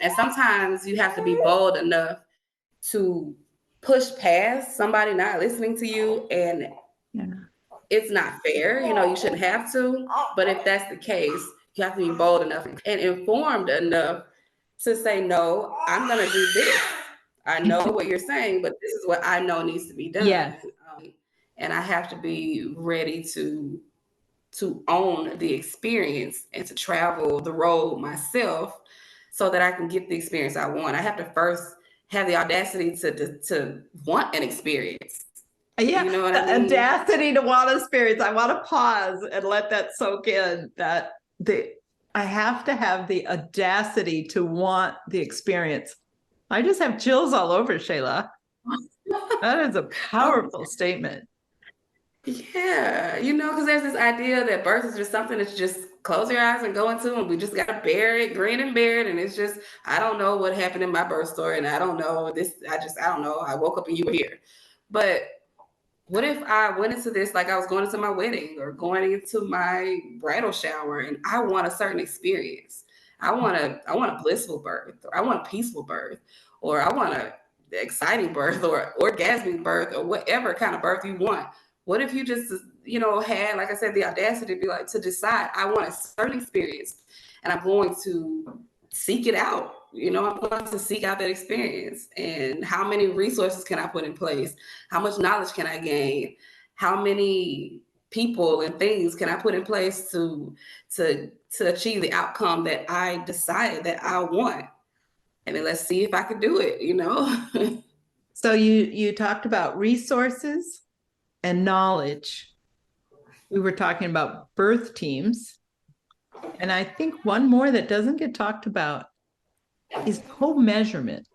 And sometimes you have to be bold enough to push past somebody not listening to you. And it's not fair. You shouldn't have to. But if that's the case, you have to be bold enough and informed enough to say, no, I'm going to do this. I know what you're saying, but this is what I know needs to be done. Yes. And I have to be ready to own the experience and to travel the road myself so that I can get the experience I want. I have to first have the audacity to want an experience. Yeah, you know what I mean? Audacity to want experience. I want to pause and let that soak in. I have to have the audacity to want the experience. I just have chills all over, Shayla. That is a powerful statement. Yeah, because there's this idea that birth is just something that you just close your eyes and go into, and we just got to bear it, grin and bear it. And it's just, I don't know what happened in my birth story, and I don't know this. I don't know. I woke up and you were here. But what if I went into this like I was going into my wedding or going into my bridal shower, and I want a certain experience? I want a blissful birth, or I want a peaceful birth, or I want a exciting birth, or orgasmic birth, or whatever kind of birth you want. What if you just, had, like I said, the audacity to be like, to decide I want a certain experience, and I'm going to seek it out. I'm going to seek out that experience. And how many resources can I put in place? How much knowledge can I gain? How many people and things can I put in place to achieve the outcome that I decided that I want? And then let's see if I can do it. So you talked about resources and knowledge. We were talking about birth teams. And I think one more that doesn't get talked about is co-measurement.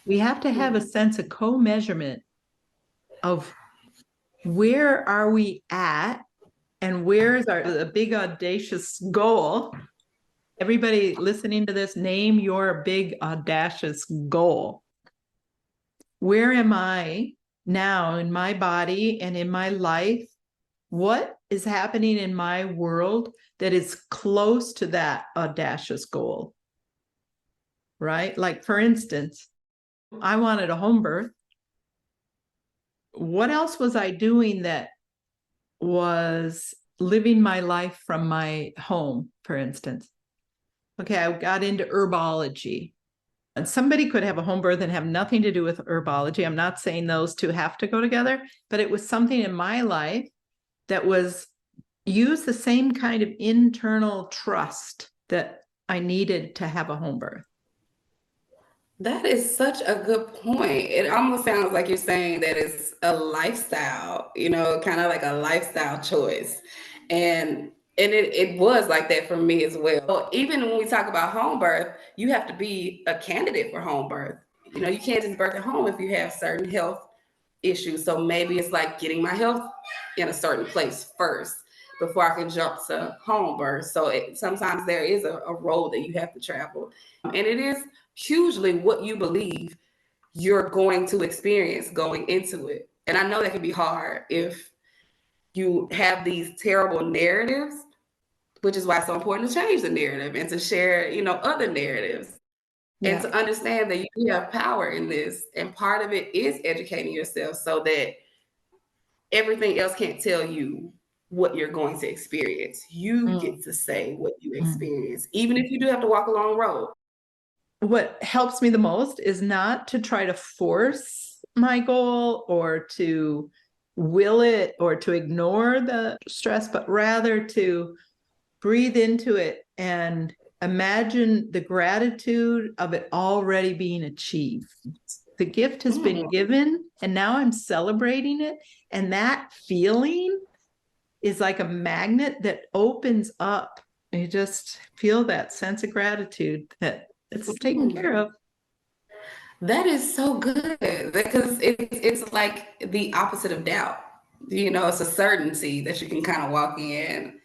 We have to have a sense of co-measurement of where are we at and where's the big audacious goal. Everybody listening to this, name your big audacious goal. Where am I now in my body and in my life? What is happening in my world that is close to that audacious goal? Right? Like, for instance, I wanted a home birth. What else was I doing that was living my life from my home, for instance? Okay, I got into herbology. And somebody could have a home birth and have nothing to do with herbology. I'm not saying those two have to go together, but it was something in my life that was use the same kind of internal trust that I needed to have a home birth. That is such a good point. It almost sounds like you're saying that it's a lifestyle, kind of like a lifestyle choice. And it was like that for me as well. Even when we talk about home birth, you have to be a candidate for home birth. You can't just birth at home if you have certain health issues. So maybe it's like getting my health in a certain place first before I can jump to home birth. So sometimes there is a road that you have to travel. And it is hugely what you believe you're going to experience going into it. And I know that can be hard if you have these terrible narratives, which is why it's so important to change the narrative and to share, other narratives. Yeah. And to understand that you have power in this. And part of it is educating yourself so that everything else can't tell you what you're going to experience. You get to say what you experience, even if you do have to walk a long road. What helps me the most is not to try to force my goal or to will it or to ignore the stress, but rather to breathe into it and imagine the gratitude of it already being achieved. The gift has been given and now I'm celebrating it. And that feeling is like a magnet that opens up. And you just feel that sense of gratitude that it's taken care of. That is so good because it's like the opposite of doubt. It's a certainty that you can kind of walk in